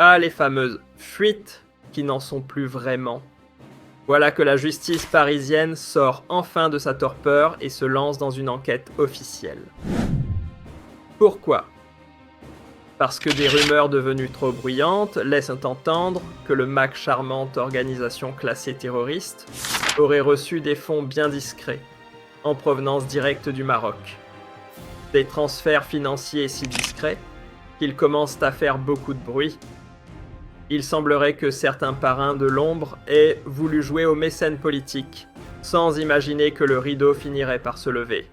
Ah, les fameuses fuites qui n'en sont plus vraiment. Voilà que la justice parisienne sort enfin de sa torpeur et se lance dans une enquête officielle. Pourquoi ? Parce que des rumeurs devenues trop bruyantes laissent entendre que le MAC, charmante organisation classée terroriste, aurait reçu des fonds bien discrets, en provenance directe du Maroc. Des transferts financiers si discrets qu'ils commencent à faire beaucoup de bruit. Il semblerait que certains parrains de l'ombre aient voulu jouer aux mécènes politiques, sans imaginer que le rideau finirait par se lever.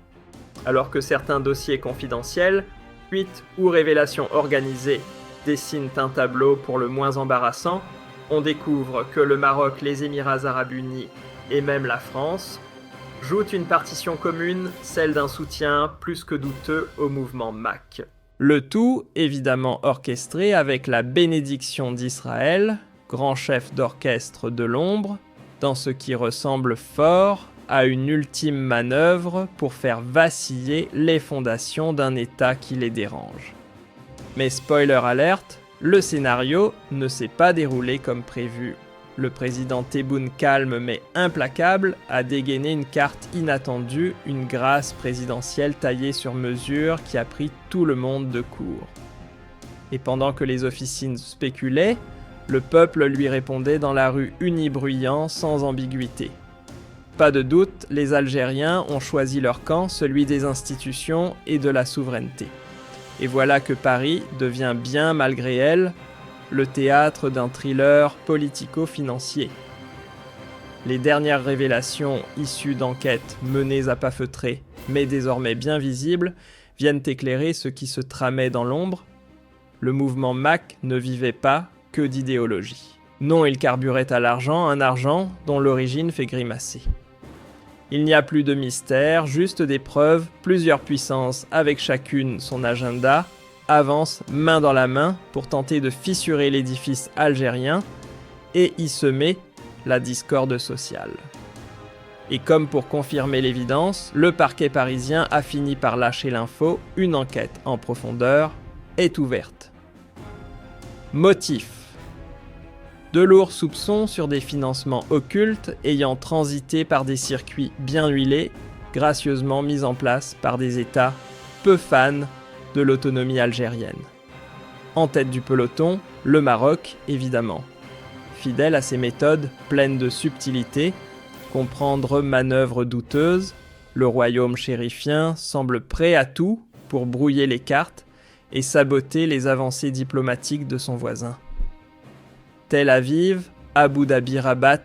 Alors que certains dossiers confidentiels, fuites ou révélations organisées dessinent un tableau pour le moins embarrassant, on découvre que le Maroc, les Émirats arabes unis et même la France jouent une partition commune, celle d'un soutien plus que douteux au mouvement MAC. Le tout, évidemment orchestré avec la bénédiction d'Israël, grand chef d'orchestre de l'ombre, dans ce qui ressemble fort à une ultime manœuvre pour faire vaciller les fondations d'un État qui les dérange. Mais spoiler alerte, le scénario ne s'est pas déroulé comme prévu. Le président Tebboune, calme mais implacable, a dégainé une carte inattendue, une grâce présidentielle taillée sur mesure qui a pris tout le monde de court. Et pendant que les officines spéculaient, le peuple lui répondait dans la rue unibruyant, sans ambiguïté. Pas de doute, les Algériens ont choisi leur camp, celui des institutions et de la souveraineté. Et voilà que Paris devient bien, malgré elle, le théâtre d'un thriller politico-financier. Les dernières révélations issues d'enquêtes menées à pas feutrés, mais désormais bien visibles, viennent éclairer ce qui se tramait dans l'ombre. Le mouvement MAC ne vivait pas que d'idéologie. Non, il carburait à l'argent, un argent dont l'origine fait grimacer. Il n'y a plus de mystère, juste des preuves, plusieurs puissances avec chacune son agenda, avancent main dans la main pour tenter de fissurer l'édifice algérien et y semer la discorde sociale. Et comme pour confirmer l'évidence, le parquet parisien a fini par lâcher l'info, une enquête en profondeur est ouverte. Motif : de lourds soupçons sur des financements occultes ayant transité par des circuits bien huilés, gracieusement mis en place par des États peu fans de l'autonomie algérienne. En tête du peloton, le Maroc, évidemment. Fidèle à ses méthodes pleines de subtilité, comprendre manœuvres douteuses, le royaume chérifien semble prêt à tout pour brouiller les cartes et saboter les avancées diplomatiques de son voisin. Tel Aviv, Abu Dhabi, Rabat,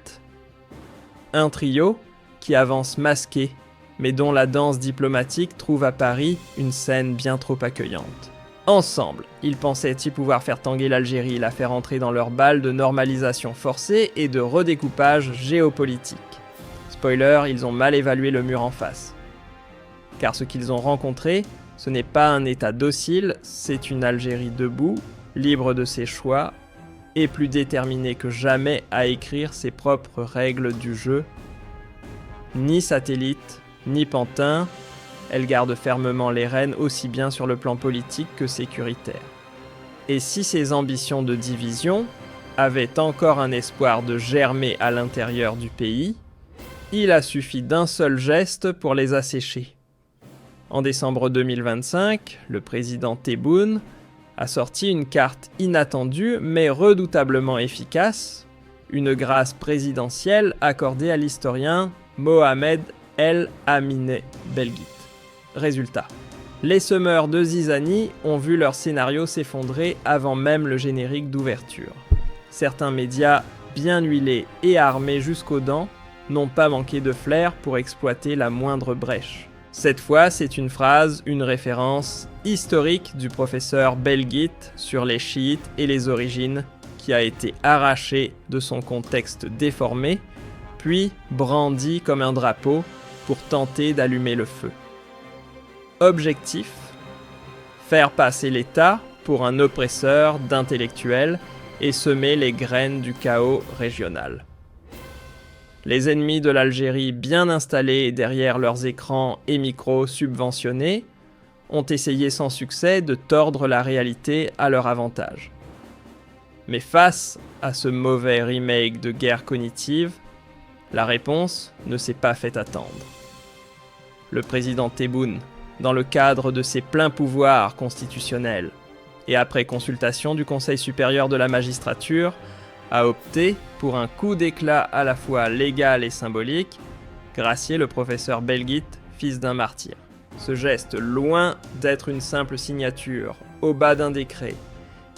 un trio qui avance masqué, mais dont la danse diplomatique trouve à Paris une scène bien trop accueillante. Ensemble, ils pensaient y pouvoir faire tanguer l'Algérie, la faire entrer dans leur bal de normalisation forcée et de redécoupage géopolitique. Spoiler, ils ont mal évalué le mur en face. Car ce qu'ils ont rencontré, ce n'est pas un État docile, c'est une Algérie debout, libre de ses choix, et plus déterminée que jamais à écrire ses propres règles du jeu. Ni satellite, ni pantin, elle garde fermement les rênes aussi bien sur le plan politique que sécuritaire. Et si ses ambitions de division avaient encore un espoir de germer à l'intérieur du pays, il a suffi d'un seul geste pour les assécher. En décembre 2025, le président Tebboune a sorti une carte inattendue mais redoutablement efficace, une grâce présidentielle accordée à l'historien Mohamed El Aminé Belghit. Résultat. Les semeurs de zizanie ont vu leur scénario s'effondrer avant même le générique d'ouverture. Certains médias bien huilés et armés jusqu'aux dents n'ont pas manqué de flair pour exploiter la moindre brèche. Cette fois, c'est une phrase, une référence historique du professeur Belghit sur les chiites et les origines qui a été arrachée de son contexte déformé, puis brandie comme un drapeau pour tenter d'allumer le feu. Objectif : faire passer l'État pour un oppresseur d'intellectuels et semer les graines du chaos régional. Les ennemis de l'Algérie bien installés derrière leurs écrans et micros subventionnés ont essayé sans succès de tordre la réalité à leur avantage. Mais face à ce mauvais remake de guerre cognitive, la réponse ne s'est pas fait attendre. Le président Tebboune, dans le cadre de ses pleins pouvoirs constitutionnels, et après consultation du Conseil supérieur de la magistrature, a opté pour un coup d'éclat à la fois légal et symbolique, gracier le professeur Belguit, fils d'un martyr. Ce geste, loin d'être une simple signature au bas d'un décret,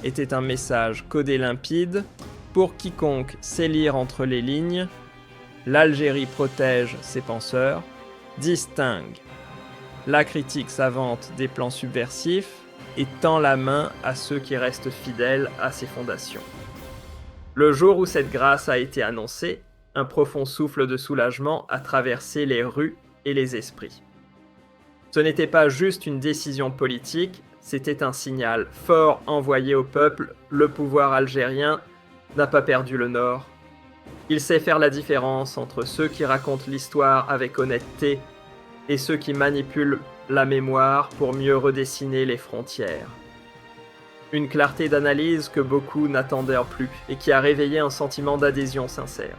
était un message codé limpide pour quiconque sait lire entre les lignes. L'Algérie protège ses penseurs, distingue la critique savante des plans subversifs et tend la main à ceux qui restent fidèles à ses fondations. Le jour où cette grâce a été annoncée, un profond souffle de soulagement a traversé les rues et les esprits. Ce n'était pas juste une décision politique, c'était un signal fort envoyé au peuple. Le pouvoir algérien n'a pas perdu le nord. Il sait faire la différence entre ceux qui racontent l'histoire avec honnêteté et ceux qui manipulent la mémoire pour mieux redessiner les frontières. Une clarté d'analyse que beaucoup n'attendaient plus et qui a réveillé un sentiment d'adhésion sincère.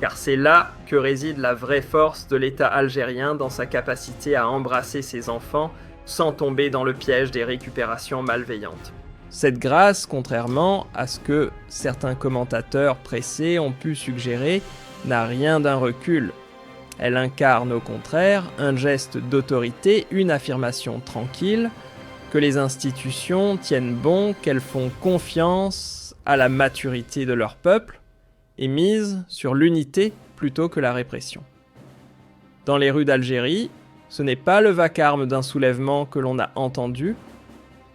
Car c'est là que réside la vraie force de l'État algérien dans sa capacité à embrasser ses enfants sans tomber dans le piège des récupérations malveillantes. Cette grâce, contrairement à ce que certains commentateurs pressés ont pu suggérer, n'a rien d'un recul. Elle incarne au contraire un geste d'autorité, une affirmation tranquille, que les institutions tiennent bon, qu'elles font confiance à la maturité de leur peuple et misent sur l'unité plutôt que la répression. Dans les rues d'Algérie, ce n'est pas le vacarme d'un soulèvement que l'on a entendu,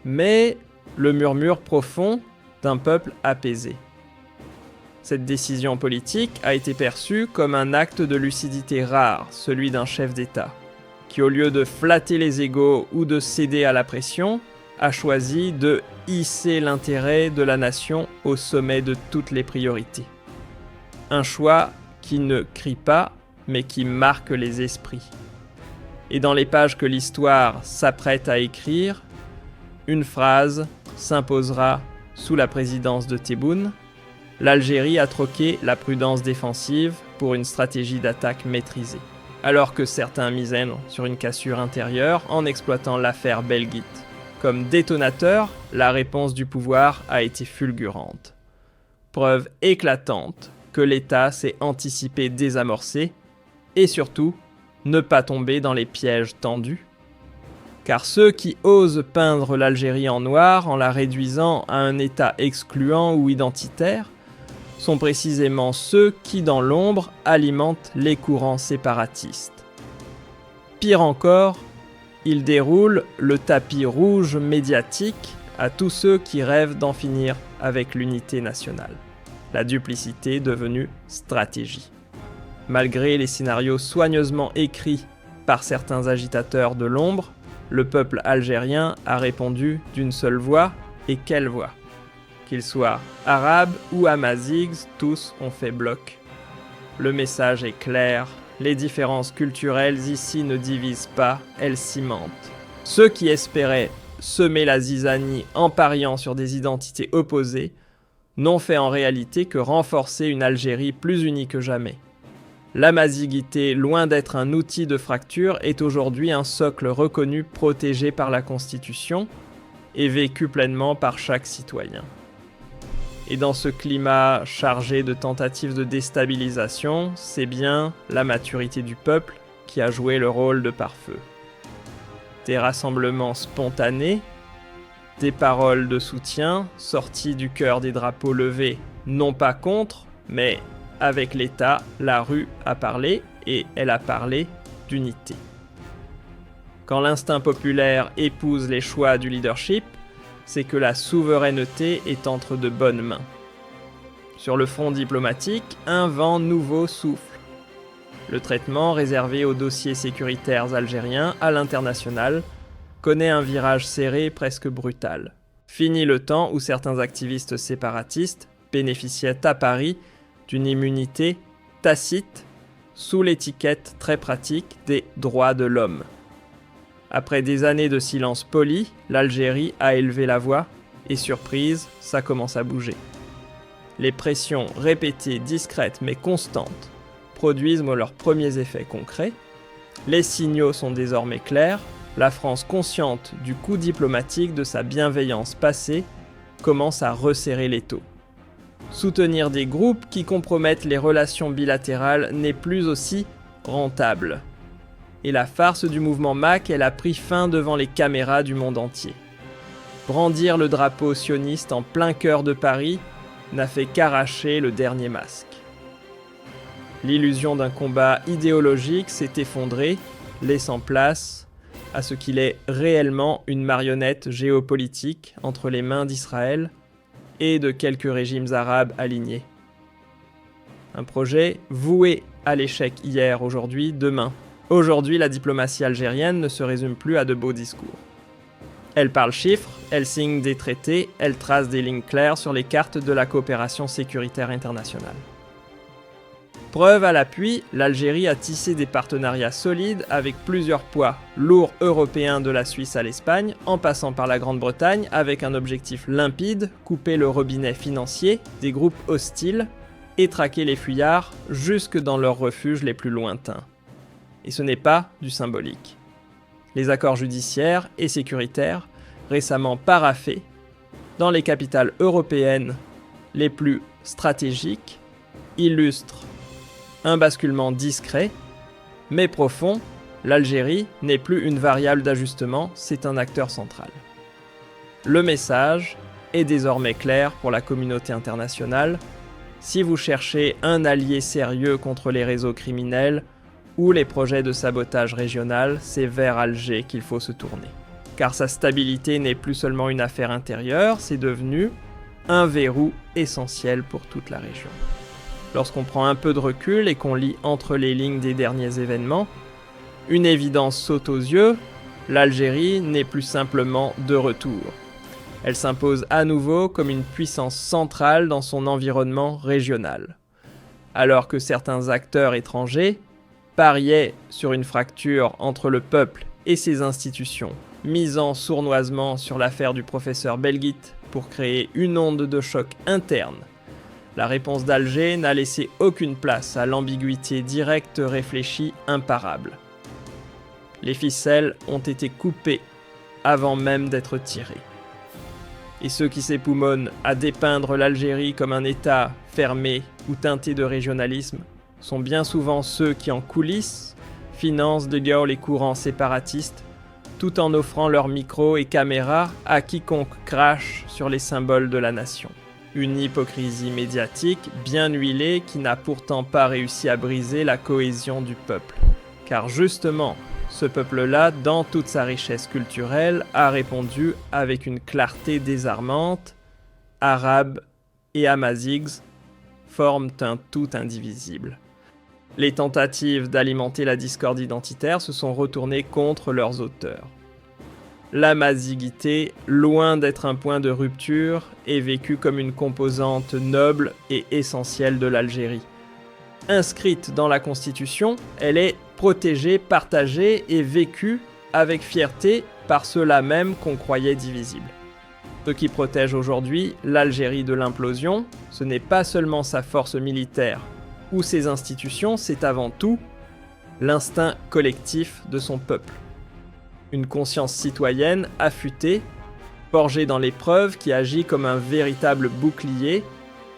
mais le murmure profond d'un peuple apaisé. Cette décision politique a été perçue comme un acte de lucidité rare, celui d'un chef d'État, qui au lieu de flatter les égos ou de céder à la pression, a choisi de hisser l'intérêt de la nation au sommet de toutes les priorités. Un choix qui ne crie pas, mais qui marque les esprits. Et dans les pages que l'histoire s'apprête à écrire, une phrase s'imposera sous la présidence de Tebboune. L'Algérie a troqué la prudence défensive pour une stratégie d'attaque maîtrisée, alors que certains misaient sur une cassure intérieure en exploitant l'affaire Belguit. Comme détonateur, la réponse du pouvoir a été fulgurante. Preuve éclatante que l'État s'est anticipé désamorcer et surtout ne pas tomber dans les pièges tendus. Car ceux qui osent peindre l'Algérie en noir en la réduisant à un État excluant ou identitaire sont précisément ceux qui, dans l'ombre, alimentent les courants séparatistes. Pire encore, ils déroulent le tapis rouge médiatique à tous ceux qui rêvent d'en finir avec l'unité nationale. La duplicité devenue stratégie. Malgré les scénarios soigneusement écrits par certains agitateurs de l'ombre, le peuple algérien a répondu d'une seule voix, et quelle voix ? Qu'ils soient arabes ou amazighs, tous ont fait bloc. Le message est clair, les différences culturelles ici ne divisent pas, elles cimentent. Ceux qui espéraient semer la zizanie en pariant sur des identités opposées n'ont fait en réalité que renforcer une Algérie plus unie que jamais. L'amazighité, loin d'être un outil de fracture, est aujourd'hui un socle reconnu, protégé par la Constitution et vécu pleinement par chaque citoyen. Et dans ce climat chargé de tentatives de déstabilisation, c'est bien la maturité du peuple qui a joué le rôle de pare-feu. Des rassemblements spontanés, des paroles de soutien sorties du cœur des drapeaux levés, non pas contre, mais avec l'État, la rue a parlé, et elle a parlé d'unité. Quand l'instinct populaire épouse les choix du leadership, c'est que la souveraineté est entre de bonnes mains. Sur le front diplomatique, un vent nouveau souffle. Le traitement réservé aux dossiers sécuritaires algériens à l'international connaît un virage serré presque brutal. Fini le temps où certains activistes séparatistes bénéficiaient à Paris d'une immunité tacite sous l'étiquette très pratique des droits de l'homme. Après des années de silence poli, l'Algérie a élevé la voix et surprise, ça commence à bouger. Les pressions répétées, discrètes mais constantes produisent leurs premiers effets concrets. Les signaux sont désormais clairs. La France, consciente du coup diplomatique de sa bienveillance passée, commence à resserrer l'étau. Soutenir des groupes qui compromettent les relations bilatérales n'est plus aussi rentable. Et la farce du mouvement MAC, elle a pris fin devant les caméras du monde entier. Brandir le drapeau sioniste en plein cœur de Paris n'a fait qu'arracher le dernier masque. L'illusion d'un combat idéologique s'est effondrée, laissant place à ce qu'il est réellement une marionnette géopolitique entre les mains d'Israël et de quelques régimes arabes alignés. Un projet voué à l'échec hier, aujourd'hui, demain. Aujourd'hui, la diplomatie algérienne ne se résume plus à de beaux discours. Elle parle chiffres, elle signe des traités, elle trace des lignes claires sur les cartes de la coopération sécuritaire internationale. Preuve à l'appui, l'Algérie a tissé des partenariats solides avec plusieurs poids lourds européens de la Suisse à l'Espagne, en passant par la Grande-Bretagne avec un objectif limpide, couper le robinet financier des groupes hostiles et traquer les fuyards jusque dans leurs refuges les plus lointains. Et ce n'est pas du symbolique. Les accords judiciaires et sécuritaires, récemment paraphés dans les capitales européennes les plus stratégiques, illustrent un basculement discret, mais profond. L'Algérie n'est plus une variable d'ajustement, c'est un acteur central. Le message est désormais clair pour la communauté internationale. Si vous cherchez un allié sérieux contre les réseaux criminels ou les projets de sabotage régional, c'est vers Alger qu'il faut se tourner. Car sa stabilité n'est plus seulement une affaire intérieure, c'est devenu un verrou essentiel pour toute la région. Lorsqu'on prend un peu de recul et qu'on lit entre les lignes des derniers événements, une évidence saute aux yeux, l'Algérie n'est plus simplement de retour. Elle s'impose à nouveau comme une puissance centrale dans son environnement régional. Alors que certains acteurs étrangers pariaient sur une fracture entre le peuple et ses institutions, misant sournoisement sur l'affaire du professeur Belghit pour créer une onde de choc interne, la réponse d'Alger n'a laissé aucune place à l'ambiguïté directe réfléchie imparable. Les ficelles ont été coupées avant même d'être tirées. Et ceux qui s'époumonnent à dépeindre l'Algérie comme un État fermé ou teinté de régionalisme sont bien souvent ceux qui, en coulisses, financent de gaulle les courants séparatistes, tout en offrant leurs micros et caméras à quiconque crache sur les symboles de la nation. Une hypocrisie médiatique bien huilée qui n'a pourtant pas réussi à briser la cohésion du peuple. Car justement, ce peuple-là, dans toute sa richesse culturelle, a répondu avec une clarté désarmante. Arabes et Amazighs forment un tout indivisible. Les tentatives d'alimenter la discorde identitaire se sont retournées contre leurs auteurs. L'amaziguité, loin d'être un point de rupture, est vécue comme une composante noble et essentielle de l'Algérie. Inscrite dans la Constitution, elle est protégée, partagée et vécue avec fierté par ceux-là même qu'on croyait divisibles. Ce qui protège aujourd'hui l'Algérie de l'implosion, ce n'est pas seulement sa force militaire ou ses institutions, c'est avant tout l'instinct collectif de son peuple. Une conscience citoyenne affûtée, forgée dans l'épreuve qui agit comme un véritable bouclier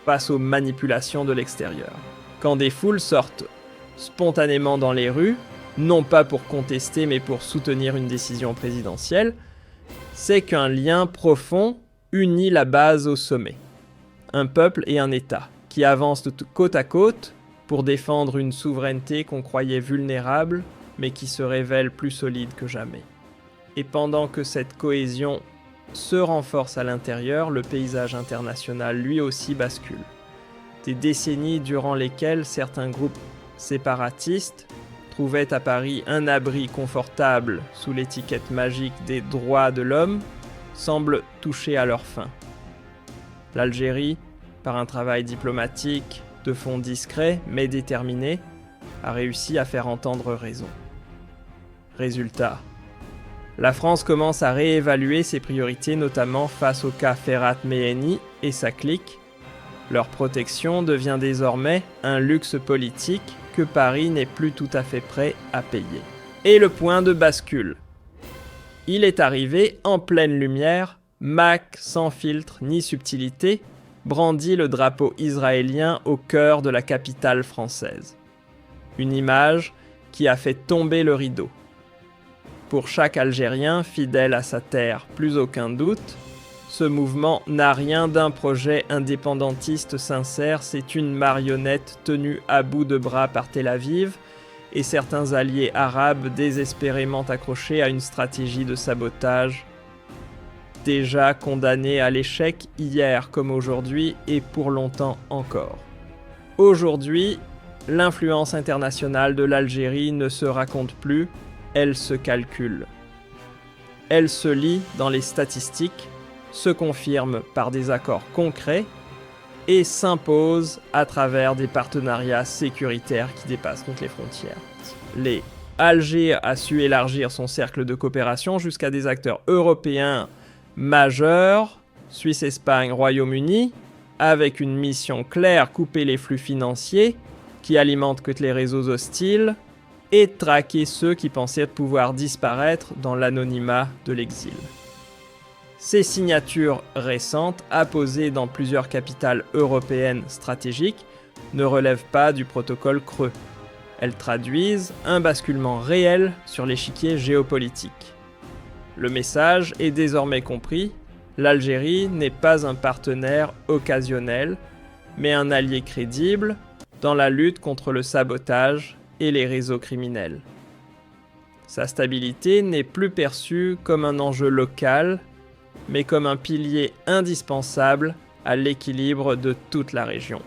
face aux manipulations de l'extérieur. Quand des foules sortent spontanément dans les rues, non pas pour contester mais pour soutenir une décision présidentielle, c'est qu'un lien profond unit la base au sommet. Un peuple et un État qui avancent côte à côte pour défendre une souveraineté qu'on croyait vulnérable mais qui se révèle plus solide que jamais. Et pendant que cette cohésion se renforce à l'intérieur, le paysage international lui aussi bascule. Des décennies durant lesquelles certains groupes séparatistes trouvaient à Paris un abri confortable sous l'étiquette magique des droits de l'homme semblent toucher à leur fin. L'Algérie, par un travail diplomatique de fond discret mais déterminé, a réussi à faire entendre raison. Résultat, la France commence à réévaluer ses priorités, notamment face au cas Ferhat Meheni et sa clique, Leur protection devient désormais un luxe politique que Paris n'est plus tout à fait prêt à payer. Et le point de bascule. Il est arrivé en pleine lumière, Mac, sans filtre ni subtilité, brandit le drapeau israélien au cœur de la capitale française. Une image qui a fait tomber le rideau. Pour chaque Algérien fidèle à sa terre, plus aucun doute, ce mouvement n'a rien d'un projet indépendantiste sincère, c'est une marionnette tenue à bout de bras par Tel Aviv et certains alliés arabes désespérément accrochés à une stratégie de sabotage déjà condamnée à l'échec hier comme aujourd'hui et pour longtemps encore. Aujourd'hui, l'influence internationale de l'Algérie ne se raconte plus, elle se calcule. Elle se lit dans les statistiques, se confirme par des accords concrets et s'impose à travers des partenariats sécuritaires qui dépassent donc les frontières. Alger a su élargir son cercle de coopération jusqu'à des acteurs européens majeurs, Suisse, Espagne, Royaume-Uni, avec une mission claire, couper les flux financiers qui alimentent que les réseaux hostiles et traquer ceux qui pensaient pouvoir disparaître dans l'anonymat de l'exil. Ces signatures récentes, apposées dans plusieurs capitales européennes stratégiques, ne relèvent pas du protocole creux. Elles traduisent un basculement réel sur l'échiquier géopolitique. Le message est désormais compris, l'Algérie n'est pas un partenaire occasionnel, mais un allié crédible dans la lutte contre le sabotage et les réseaux criminels. Sa stabilité n'est plus perçue comme un enjeu local, mais comme un pilier indispensable à l'équilibre de toute la région.